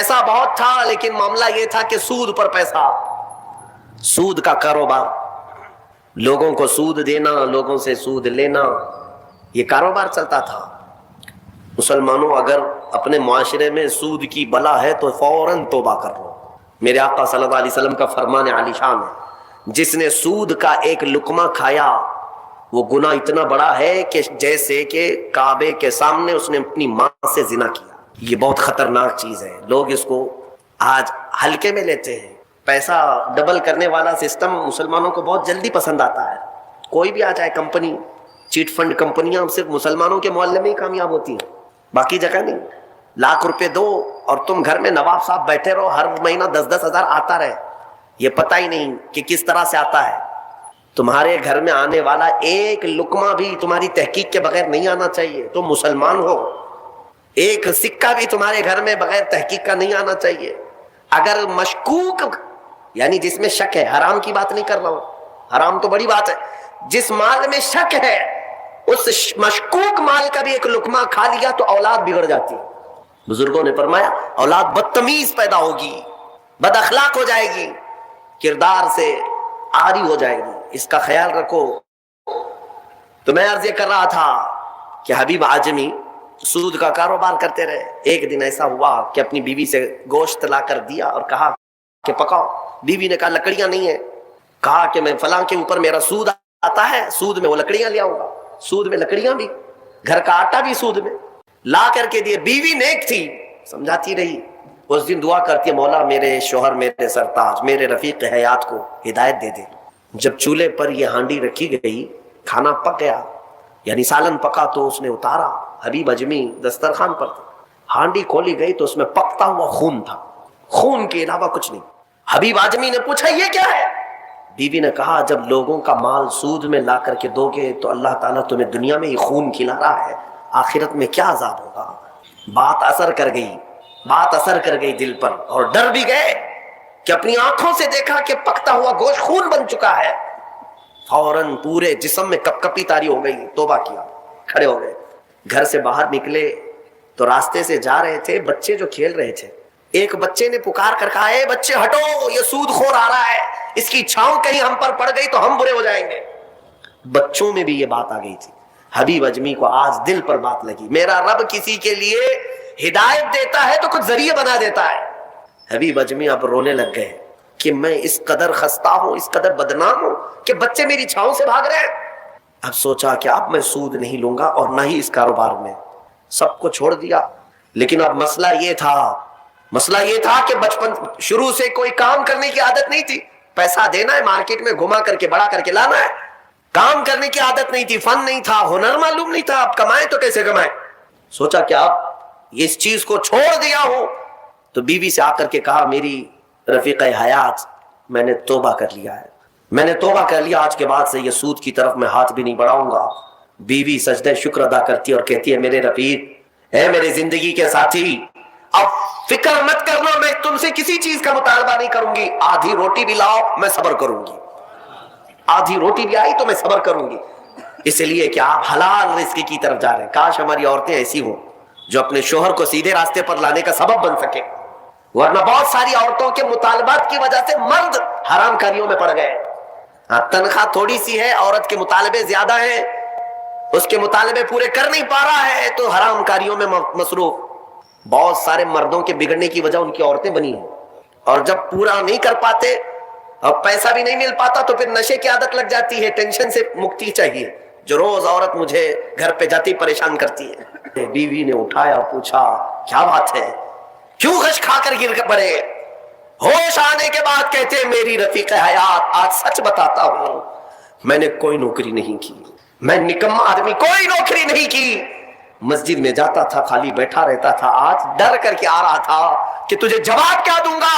پیسہ بہت تھا لیکن معاملہ یہ تھا کہ سود پر پیسہ، سود کا کاروبار، لوگوں کو سود دینا، لوگوں سے سود لینا، یہ کاروبار چلتا تھا۔ مسلمانوں اگر اپنے معاشرے میں سود کی بلا ہے تو فوراً توبہ کر لو۔ میرے آقا صلی اللہ علیہ وسلم کا فرمان عالی شان ہے، جس نے سود کا ایک لقمہ کھایا وہ گناہ اتنا بڑا ہے کہ جیسے کہ کعبے کے سامنے اس نے اپنی ماں سے زنا کیا۔ یہ بہت خطرناک چیز ہے، لوگ اس کو آج ہلکے میں لیتے ہیں۔ پیسہ ڈبل کرنے والا سسٹم مسلمانوں کو بہت جلدی پسند آتا ہے۔ کوئی بھی آ جائے کمپنی، چیٹ فنڈ کمپنیاں صرف مسلمانوں کے محلے میں ہی کامیاب ہوتی ہیں، باقی جگہ نہیں۔ لاکھ روپے دو اور تم گھر میں نواب صاحب بیٹھے رہو، ہر مہینہ 10-10 ہزار آتا رہے، یہ پتہ ہی نہیں کہ کس طرح سے آتا ہے۔ تمہارے گھر میں آنے والا ایک لقمہ بھی تمہاری تحقیق کے بغیر نہیں آنا چاہیے، تم مسلمان ہو۔ ایک سکہ بھی تمہارے گھر میں بغیر تحقیق کا نہیں آنا چاہیے۔ اگر مشکوک، یعنی جس میں شک ہے، حرام کی بات نہیں کر رہا ہوں، حرام تو بڑی بات ہے، جس مال میں شک ہے اس مشکوک مال کا بھی ایک لقمہ کھا لیا تو اولاد بگڑ جاتی ہے۔ بزرگوں نے فرمایا اولاد بدتمیز پیدا ہوگی، بد اخلاق ہو جائے گی، کردار سے عاری ہو جائے گی، اس کا خیال رکھو۔ تو میں عرض یہ کر رہا تھا کہ حبیب اعجمی سود کا کاروبار کرتے رہے۔ ایک دن ایسا ہوا کہ اپنی بیوی سے گوشت لا کر دیا اور کہا کہ پکاؤ۔ بیوی نے کہا لکڑیاں نہیں ہیں۔ کہا کہ میں فلاں کے اوپر میرا سود آتا ہے، سود میں وہ لکڑیاں لے آؤں گا۔ سود میں لکڑیاں بھی، گھر کا آٹا بھی سود میں لا کر کے دیے۔ بیوی نیک تھی، سمجھاتی رہی۔ اس دن دعا کرتی ہے مولا میرے شوہر، میرے سرتاج، میرے رفیق حیات کو ہدایت دے دے۔ جب چولہے پر یہ ہانڈی رکھی گئی، کھانا پک گیا، یعنی سالن پکا، تو اس نے اتارا۔ حبیب اجمی دسترخوان پر تھا، ہانڈی کھولی گئی تو اس میں پکتا ہوا خون تھا، خون کے علاوہ کچھ نہیں۔ حبیب اعجمی نے پوچھا یہ کیا ہے؟ بیوی نے کہا جب لوگوں کا مال سود میں لا کر کے دو گے تو اللہ تعالیٰ تمہیں دنیا میں ہی خون کھلا رہا ہے، آخرت میں کیا عذاب ہوگا۔ بات اثر کر گئی، بات اثر کر گئی دل پر، اور ڈر بھی گئے کہ اپنی آنکھوں سے دیکھا کہ پکتا ہوا گوشت خون بن چکا ہے۔ فوراً پورے جسم میں کپ کپی طاری ہو گئی، توبہ کیا، کھڑے ہو گئے۔ گھر سے باہر نکلے تو راستے سے جا رہے تھے، بچے جو کھیل رہے تھے، ایک بچے نے پکار کر کہا اے بچے ہٹو، یہ سود خور آ رہا ہے، اس کی چھاؤں کہیں ہم پر پڑ گئی تو ہم برے ہو جائیں گے۔ بچوں میں بھی یہ بات آ گئی تھی۔ حبیب اجمی کو آج دل پر بات لگی، میرا رب کسی کے لیے ہدایت دیتا ہے تو کچھ ذریعہ بنا دیتا ہے۔ حبیب اجمی اب رونے لگ گئے کہ میں اس قدر خستہ ہوں، اس قدر بدنام ہوں کہ بچے میری چھاؤں سے بھاگ رہے ہیں۔ اب سوچا کہ اب میں سود نہیں لوں گا اور نہ ہی اس کاروبار میں، سب کو چھوڑ دیا۔ لیکن اب مسئلہ یہ تھا کہ بچپن شروع سے کوئی کام کرنے کی عادت نہیں تھی۔ پیسہ دینا ہے، مارکیٹ میں گھما کر کے بڑا کر کے لانا ہے، کام کرنے کی عادت نہیں تھی، فن نہیں تھا، ہنر معلوم نہیں تھا، اب کمائیں تو کیسے کمائیں۔ سوچا کہ اب اس چیز کو چھوڑ دیا ہوں، تو بیوی سے آ کر کے کہا میری رفیق حیات میں نے توبہ کر لیا ہے، میں نے توبہ کر لیا، آج کے بعد سے یہ سود کی طرف میں ہاتھ بھی نہیں بڑھاؤں گا۔ بیوی سجدہ شکر ادا کرتی اور کہتی ہے میرے رفیق، اے میرے زندگی کے ساتھی، اب فکر مت کرنا، میں تم سے کسی چیز کا مطالبہ نہیں کروں گی، آدھی روٹی بھی لاؤ میں صبر کروں گی، آدھی روٹی بھی آئی تو میں صبر کروں گی، اس لیے کہ آپ حلال رزق کی طرف جا رہے ہیں۔ کاش ہماری عورتیں ایسی ہوں جو اپنے شوہر کو سیدھے راستے پر لانے کا سبب بن سکے، ورنہ بہت ساری عورتوں کے مطالبات کی وجہ سے مرد حرام کاریوں میں پڑ گئے۔ تنخواہ تھوڑی سی ہے، عورت کے مطالبے زیادہ ہیں، اس کے مطالبے پورے کر نہیں پا رہا ہے تو حرام کاریوں میں مصروف۔ بہت سارے مردوں کے بگڑنے کی وجہ ان کی عورتیں بنی ہیں، اور جب پورا نہیں کر پاتے اور پیسہ بھی نہیں مل پاتا تو پھر نشے کی عادت لگ جاتی ہے، ٹینشن سے مکتی چاہیے، جو روز عورت مجھے گھر پہ جاتی پریشان کرتی ہے۔ بیوی نے اٹھایا، پوچھا کیا بات ہے، کیوں غش کھا کر گر پڑے؟ ہوش آنے کے بعد کہتے ہیں میری رفیق حیات آج سچ بتاتا ہوں، میں نے کوئی نوکری نہیں کی، میں نکما آدمی، کوئی نوکری نہیں کی، مسجد میں جاتا تھا خالی بیٹھا رہتا تھا، آج ڈر کر کے آ رہا تھا کہ تجھے جواب کیا دوں گا۔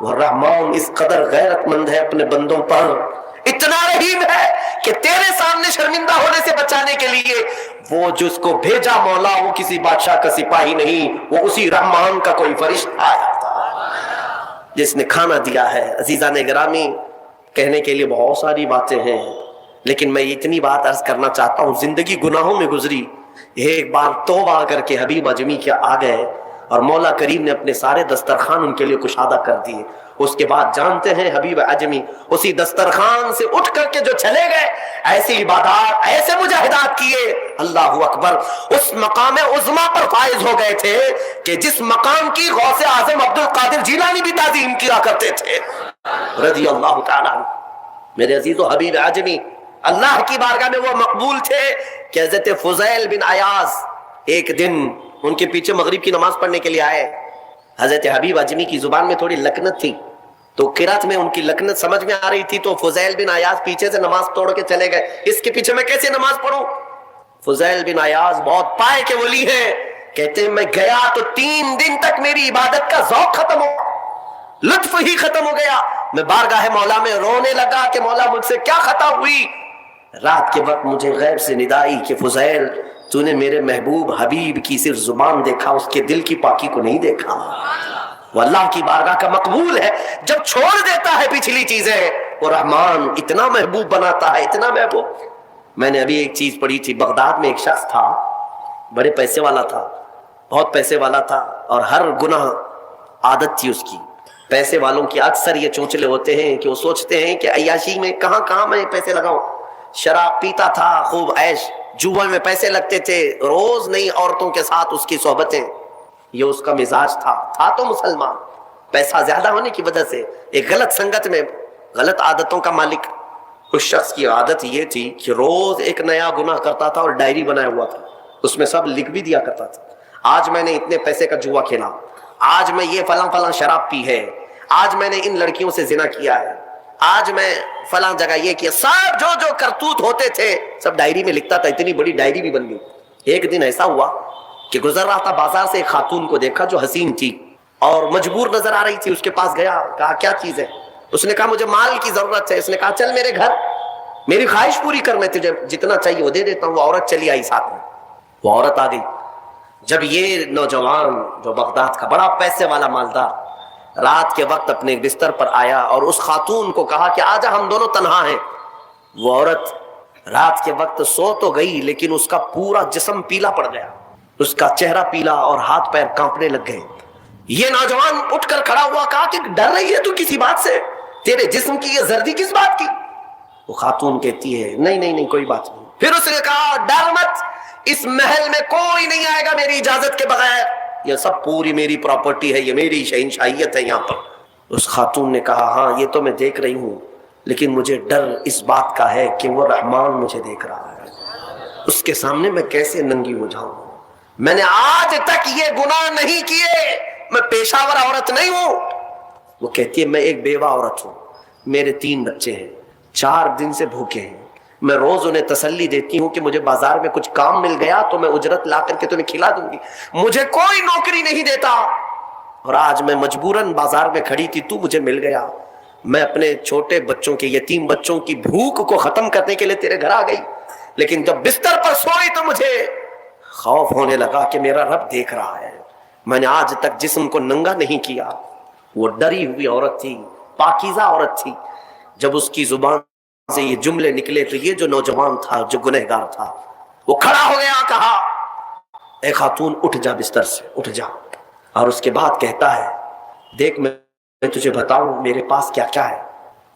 وہ رحمان اس قدر غیرت مند ہے اپنے بندوں پر، اتنا رحیم ہے کہ تیرے سامنے شرمندہ ہونے سے بچانے کے لیے وہ جس کو بھیجا مولا وہ کسی بادشاہ کا سپاہی نہیں، وہ اسی رحمان کا کوئی فرشتہ آیا تھا جس نے کھانا دیا ہے۔ عزیزان گرامی، کہنے کے لیے بہت ساری باتیں ہیں، لیکن میں اتنی بات عرض کرنا چاہتا ہوں، زندگی گناہوں میں گزری، ایک بار توبہ کر کے حبیب اجمی کے آ گئے اور مولا کریم نے اپنے سارے دسترخوان ان کے لیے کشادہ کر دیے. اس کے بعد جانتے ہیں حبیب اعجمی اسی دسترخوان سے اٹھ کر کے جو چلے گئے, ایسی عبادات, ایسے مجاہدات کیے, اللہ اکبر, اس مقام عظما پر فائز ہو گئے تھے کہ جس مقام کی غوث اعظم عبد القادر جیلانی بھی تعظیم کیا کرتے تھے رضی اللہ تعالیٰ عنہ. میرے عزیز و حبیب اعجمی اللہ کی بارگاہ میں وہ مقبول تھے کہ حضرت فضیل بن عیاض ایک دن ان کے پیچھے مغرب کی نماز پڑھنے کے لیے آئے. حضرت حبیب اعجمی کی زبان میں تھوڑی لکنت تھی, تو قرات میں ان کی لکنت سمجھ میں آ رہی تھی, تو فضیل بن عیاض پیچھے سے نماز توڑ کے چلے گئے, اس کے پیچھے میں کیسے نماز پڑھوں. فضیل بن عیاض بہت پائے کے ولی ہیں, کہتے ہیں میں گیا تو 3 دن تک میری عبادت کا ذوق ختم ہو, لطف ہی ختم ہو گیا. میں بارگاہ مولا میں رونے لگا کہ مولا مجھ سے کیا خطا ہوئی. رات کے وقت مجھے غیب سے ندا آئی کہ فضیل تو نے میرے محبوب حبیب کی صرف زبان دیکھا, اس کے دل کی پاکی کو نہیں دیکھا. وہ اللہ کی بارگاہ کا مقبول ہے, جب چھوڑ دیتا ہے پچھلی چیزیں وہ رحمان اتنا محبوب بناتا ہے, اتنا محبوب. میں نے ابھی ایک چیز پڑھی تھی, بغداد میں ایک شخص تھا, بڑے پیسے والا تھا, بہت پیسے والا تھا, اور ہر گناہ عادت تھی اس کی. پیسے والوں کی اکثر یہ چونچلے ہوتے ہیں کہ وہ سوچتے ہیں کہ عیاشی میں کہاں میں پیسے لگاؤں. شراب پیتا تھا, خوب عیش, جوا میں پیسے لگتے تھے, روز نئی عورتوں کے ساتھ اس کی صحبتیں, یہ اس کا مزاج تھا تو مسلمان, پیسہ زیادہ ہونے کی وجہ سے ایک غلط سنگت میں غلط عادتوں کا مالک. اس شخص کی عادت یہ تھی کہ روز ایک نیا گناہ کرتا تھا اور ڈائری بنایا ہوا تھا, اس میں سب لکھ بھی دیا کرتا تھا, آج میں نے اتنے پیسے کا جوا کھیلا, آج میں یہ فلاں شراب پی ہے, آج میں نے ان لڑکیوں سے زنا کیا ہے, آج میں فلاں جگہ یہ کیا. سب جو کرتوت ہوتے تھے سب ڈائری میں لکھتا تھا, اتنی بڑی ڈائری بھی بن گئی. ایک دن ایسا ہوا کہ گزر رہا تھا بازار سے, ایک خاتون کو دیکھا جو حسین تھی اور مجبور نظر آ رہی تھی. اس کے پاس گیا, کہا کیا چیز ہے. اس نے کہا مجھے مال کی ضرورت ہے. اس نے کہا چل میرے گھر, میری خواہش پوری کر, میں تجھے جتنا چاہیے وہ دے دیتا ہوں. وہ عورت چلی آئی ساتھ میں, وہ عورت آ گئی. جب یہ نوجوان جو بغداد کا بڑا پیسے والا مالدار رات کے وقت اپنے بستر پر آیا اور اس خاتون کو کہا کہ آجا ہم دونوں تنہا ہیں, وہ عورت رات کے وقت سو تو گئی لیکن اس کا پورا جسم پیلا پڑ گیا, اس کا چہرہ پیلا اور ہاتھ پیر کانپنے لگ گئے. یہ نوجوان اٹھ کر کھڑا ہوا, کہا کہ ڈر رہی ہے تو کسی بات سے, تیرے جسم کی یہ زردی کس بات کی. وہ خاتون کہتی ہے نہیں کوئی بات نہیں. پھر اس نے کہا ڈر مت, اس محل میں کوئی نہیں آئے گا میری اجازت کے بغیر, یہ سب پوری میری پراپرٹی ہے, یہ میری شہنشاہیت ہے یہاں پر. اس خاتون نے کہا ہاں یہ تو میں دیکھ رہی ہوں, لیکن مجھے ڈر اس بات کا ہے کہ وہ رحمان مجھے دیکھ رہا ہے, اس کے سامنے میں کیسے ننگی ہو جاؤں. میں نے آج تک یہ گناہ نہیں کیے, میں پیشہ ور عورت نہیں ہوں. وہ کہتی ہے میں ایک بیوہ عورت ہوں, میرے 3 بچے ہیں, 4 دن سے بھوکے ہیں. میں روز انہیں تسلی دیتی ہوں کہ مجھے بازار میں کچھ کام مل گیا تو میں اجرت لا کر کے تمہیں کھلا دوں گی, مجھے کوئی نوکری نہیں دیتا, اور آج میں مجبوراً بازار میں کھڑی تھی, تو مجھے مل گیا. میں اپنے چھوٹے بچوں کے, یتیم بچوں کی بھوک کو ختم کرنے کے لیے تیرے گھر آ گئی, لیکن جب بستر پر سوئی تو مجھے خوف ہونے لگا کہ میرا رب دیکھ رہا ہے. میں نے آج تک جسم کو ننگا نہیں کیا. وہ ڈری ہوئی عورت تھی, پاکیزہ عورت تھی. جب اس کی زبان سے یہ جملے نکلے تو یہ جو نوجوان تھا, جو گنہگار تھا, وہ کھڑا ہو گیا, کہا اے خاتون اٹھ جا, بستر سے اٹھ جا. اور اس کے بعد کہتا ہے دیکھ میں تجھے بتاؤں میرے پاس کیا کیا ہے.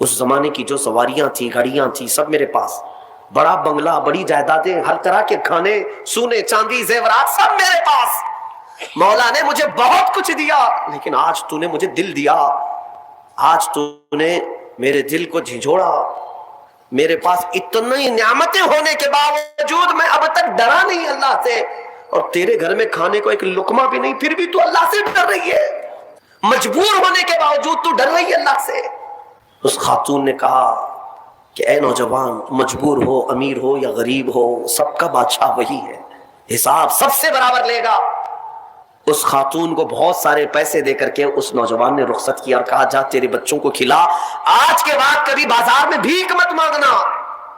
اس زمانے کی جو سواریاں تھیں, گھڑیاں تھیں, سب میرے پاس, بڑا بنگلہ, بڑی جائیدادیں, ہر طرح کے کھانے, سونے چاندی, زیورات, سب میرے پاس. مولا نے مجھے بہت کچھ دیا, لیکن آج تو نے مجھے دل دیا, آج تو نے میرے دل کو جھنجھوڑا. میرے پاس اتنی نعمتیں ہونے کے باوجود میں اب تک ڈرا نہیں اللہ سے, اور تیرے گھر میں کھانے کو ایک لقمہ بھی نہیں, پھر بھی تو اللہ سے ڈر رہی ہے. مجبور ہونے کے باوجود تو ڈر رہی ہے اللہ سے. اس خاتون نے کہا کہ اے نوجوان, مجبور ہو, امیر ہو یا غریب ہو, سب کا بادشاہ وہی ہے, حساب سب سے برابر لے گا. اس خاتون کو بہت سارے پیسے دے کر کے اس نوجوان نے رخصت کیا اور کہا جا تیرے بچوں کو کھلا, آج کے بعد کبھی بازار میں بھیک مت مانگنا,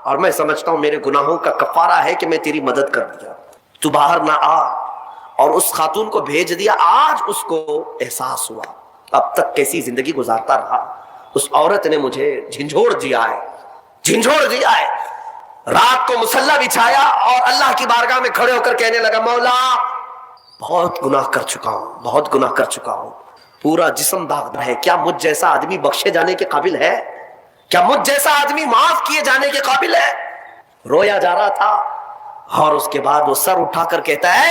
اور میں سمجھتا ہوں میرے گناہوں کا کفارہ ہے کہ میں تیری مدد کر دیا, تو باہر نہ آ. اور اس خاتون کو بھیج دیا. آج اس کو احساس ہوا اب تک کیسی زندگی گزارتا رہا, اس عورت نے مجھے جھنجھوڑ دیا ہے. رات کو مصلی بچھایا اور اللہ کی بارگاہ میں کھڑے ہو کر کہنے لگا مولا بہت گناہ کر چکا ہوں، بہت گناہ کر چکا ہوں، پورا جسم داغدار ہے، کیا مجھ جیسا آدمی بخشے جانے کے قابل ہے؟ کیا مجھ جیسا آدمی معاف کیے جانے کے قابل ہے؟ رویا جا رہا تھا، اور اس کے بعد وہ سر اٹھا کر کہتا ہے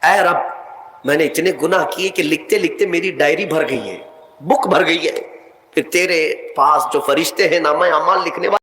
اے رب میں نے اتنے گناہ کیے کہ لکھتے لکھتے میری ڈائری بھر گئی ہے، بک بھر گئی ہے، پھر تیرے پاس جو فرشتے ہیں نامہ اعمال لکھنے والے